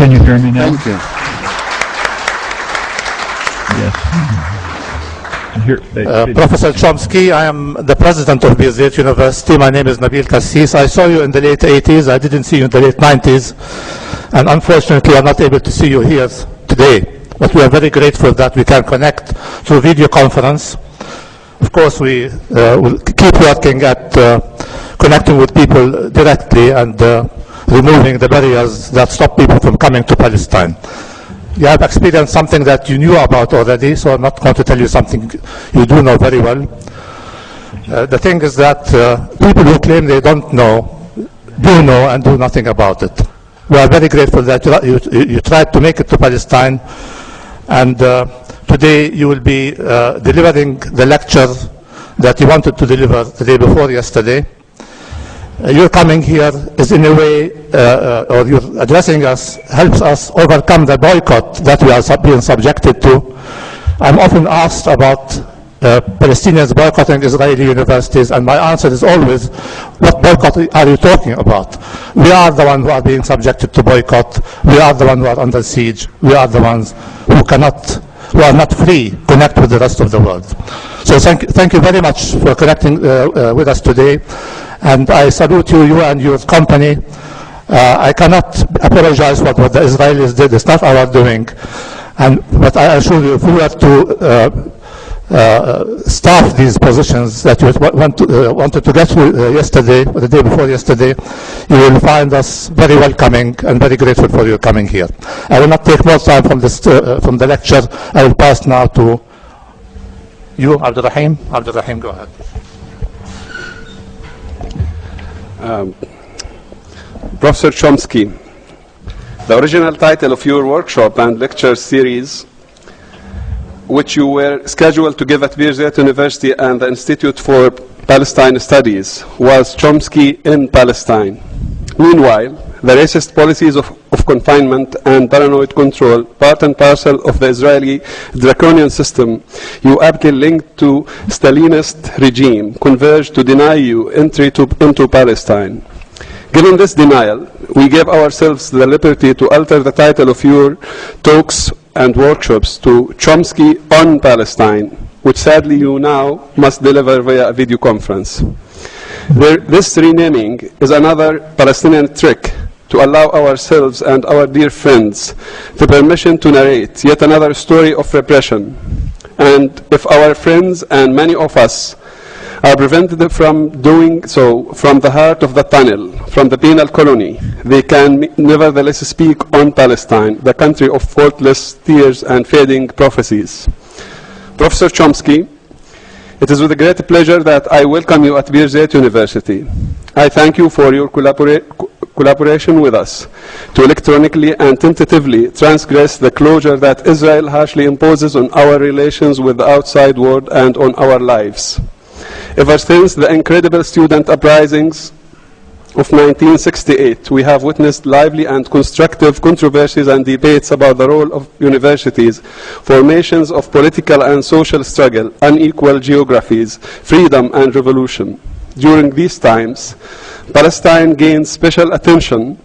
Can you hear me now? Thank you. Yes. Professor Chomsky, I am the president of BZU University. My name is Nabil Kassis. I saw you in the late 80s. I didn't see you in the late 90s. And unfortunately, I'm not able to see you here today. But we are very grateful that we can connect through video conference. Of course, we will keep working at connecting with people directly and removing the barriers that stop people from coming to Palestine. You have experienced something that you knew about already, so I'm not going to tell you something you do know very well. The thing is that people who claim they don't know, do know and do nothing about it. We are very grateful that you tried to make it to Palestine, and today you will be delivering the lecture that you wanted to deliver the day before yesterday. Your coming here is in a way, or you're addressing us, helps us overcome the boycott that we are being subjected to. I'm often asked about Palestinians boycotting Israeli universities, and my answer is always, what boycott are you talking about? We are the ones who are being subjected to boycott. We are the ones who are under siege. We are the ones who are not free to connect with the rest of the world. So thank you very much for connecting with us today. And I salute you and your company. I cannot apologize for what the Israelis did. It's not our doing. But I assure you, if we were to staff these positions that you wanted to get through yesterday, or the day before yesterday, you will find us very welcoming and very grateful for your coming here. I will not take more time from the lecture. I will pass now to you, Abdurrahim. Abdurrahim, go ahead. Professor Chomsky, the original title of your workshop and lecture series, which you were scheduled to give at BZU University and the Institute for Palestine Studies, was Chomsky in Palestine. Meanwhile, the racist policies of confinement and paranoid control, part and parcel of the Israeli draconian system you aptly linked to Stalinist regime, converged to deny you entry into Palestine. Given this denial, we gave ourselves the liberty to alter the title of your talks and workshops to Chomsky on Palestine, which sadly you now must deliver via a video conference. This renaming is another Palestinian trick to allow ourselves and our dear friends the permission to narrate yet another story of repression. And if our friends and many of us are prevented from doing so from the heart of the tunnel, from the penal colony, they can nevertheless speak on Palestine, the country of faultless tears and fading prophecies. Professor Chomsky, it is with a great pleasure that I welcome you at BZU University. I thank you for your collaboration with us to electronically and tentatively transgress the closure that Israel harshly imposes on our relations with the outside world and on our lives. Ever since the incredible student uprisings of 1968, we have witnessed lively and constructive controversies and debates about the role of universities, formations of political and social struggle, unequal geographies, freedom and revolution. During these times, Palestine gained special attention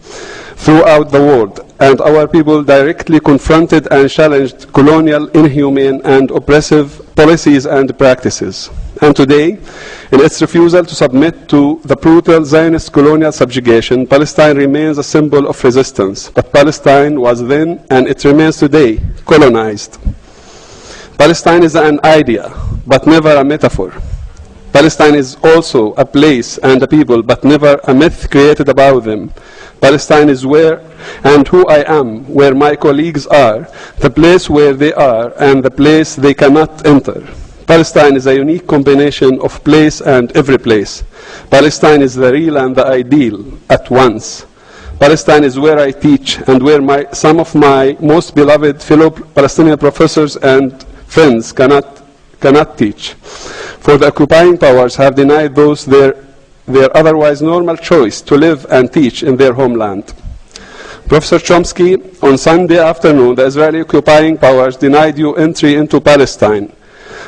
throughout the world, and our people directly confronted and challenged colonial, inhumane, and oppressive policies and practices. And today, in its refusal to submit to the brutal Zionist colonial subjugation, Palestine remains a symbol of resistance. But Palestine was then, and it remains today, colonized. Palestine is an idea, but never a metaphor. Palestine is also a place and a people, but never a myth created about them. Palestine is where and who I am, where my colleagues are, the place where they are, and the place they cannot enter. Palestine is a unique combination of place and every place. Palestine is the real and the ideal at once. Palestine is where I teach and where some of my most beloved fellow Palestinian professors and friends cannot teach. For the occupying powers have denied those their otherwise normal choice to live and teach in their homeland. Professor Chomsky, on Sunday afternoon, the Israeli occupying powers denied you entry into Palestine.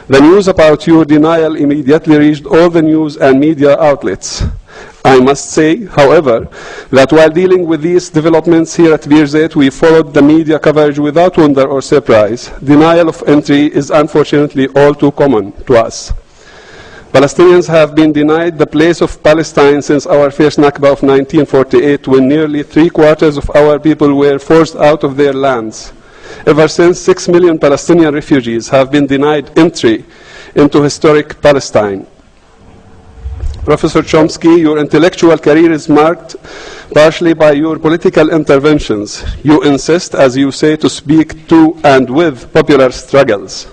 The news about your denial immediately reached all the news and media outlets. I must say, however, that while dealing with these developments here at BZU, we followed the media coverage without wonder or surprise. Denial of entry is unfortunately all too common to us. Palestinians have been denied the place of Palestine since our first Nakba of 1948, when nearly 3/4 of our people were forced out of their lands. Ever since, 6 million Palestinian refugees have been denied entry into historic Palestine. Professor Chomsky, your intellectual career is marked partially by your political interventions. You insist, as you say, to speak to and with popular struggles.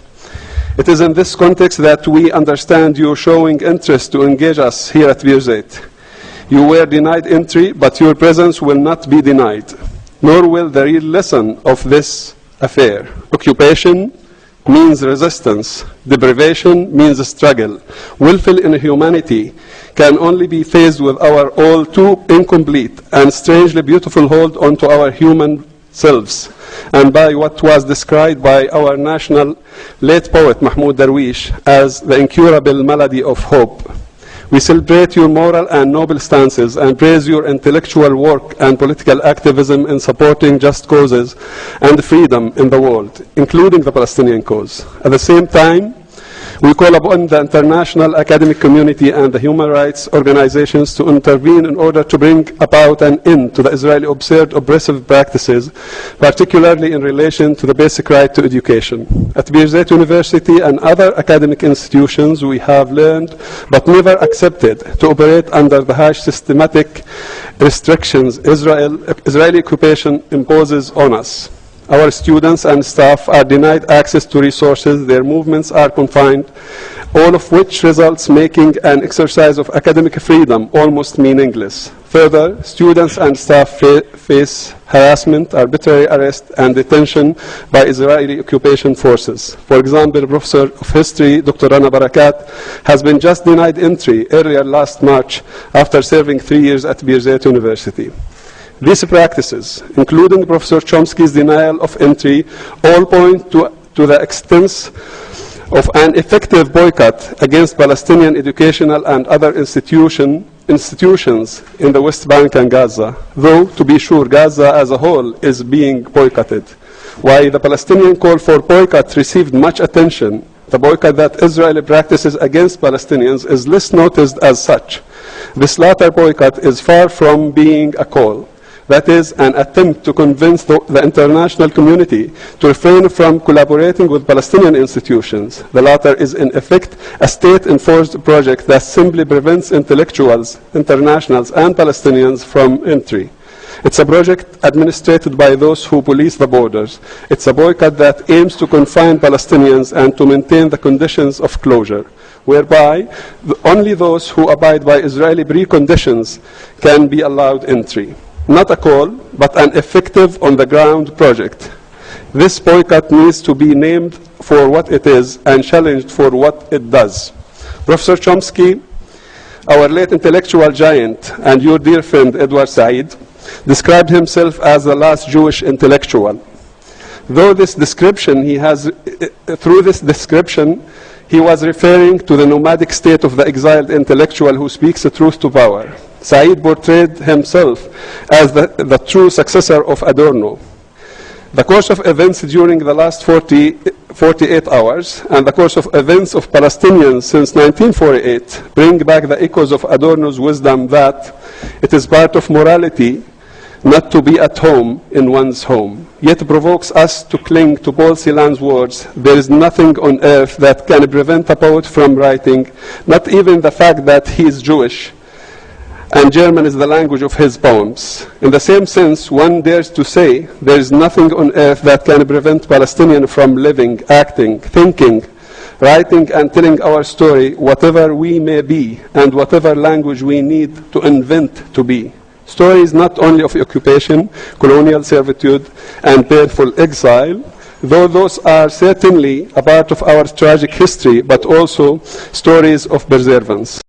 It is in this context that we understand you showing interest to engage us here at BZU. You were denied entry, but your presence will not be denied, nor will the real lesson of this affair. Occupation means resistance. Deprivation means struggle. Willful inhumanity can only be faced with our all too incomplete and strangely beautiful hold onto our human selves, and by what was described by our national late poet Mahmoud Darwish as the incurable malady of hope. We celebrate your moral and noble stances and praise your intellectual work and political activism in supporting just causes and freedom in the world, including the Palestinian cause. At the same time, we call upon the international academic community and the human rights organizations to intervene in order to bring about an end to the Israeli absurd oppressive practices, particularly in relation to the basic right to education. At BZU University and other academic institutions, we have learned but never accepted to operate under the harsh systematic restrictions Israeli occupation imposes on us. Our students and staff are denied access to resources, their movements are confined, all of which results making an exercise of academic freedom almost meaningless. Further, students and staff face harassment, arbitrary arrest, and detention by Israeli occupation forces. For example, a professor of history, Dr. Rana Barakat, has been just denied entry earlier last March after serving 3 years at BZU University. These practices, including Professor Chomsky's denial of entry, all point to the extent of an effective boycott against Palestinian educational and other institutions in the West Bank and Gaza, though, to be sure, Gaza as a whole is being boycotted. While the Palestinian call for boycott received much attention, the boycott that Israel practices against Palestinians is less noticed as such. This latter boycott is far from being a call. That is an attempt to convince the international community to refrain from collaborating with Palestinian institutions. The latter is in effect a state-enforced project that simply prevents intellectuals, internationals, and Palestinians from entry. It's a project administered by those who police the borders. It's a boycott that aims to confine Palestinians and to maintain the conditions of closure, whereby only those who abide by Israeli preconditions can be allowed entry. Not a call, but an effective on-the-ground project. This boycott needs to be named for what it is and challenged for what it does. Professor Chomsky, our late intellectual giant, and your dear friend Edward Said, described himself as the last Jewish intellectual. Through this description, he was referring to the nomadic state of the exiled intellectual who speaks the truth to power. Said portrayed himself as the true successor of Adorno. The course of events during the last 48 hours and the course of events of Palestinians since 1948 bring back the echoes of Adorno's wisdom that it is part of morality not to be at home in one's home, yet provokes us to cling to Paul Celan's words, there is nothing on earth that can prevent a poet from writing, not even the fact that he is Jewish, and German is the language of his poems. In the same sense, one dares to say there is nothing on earth that can prevent Palestinians from living, acting, thinking, writing and telling our story, whatever we may be and whatever language we need to invent to be. Stories not only of occupation, colonial servitude, and painful exile, though those are certainly a part of our tragic history, but also stories of perseverance.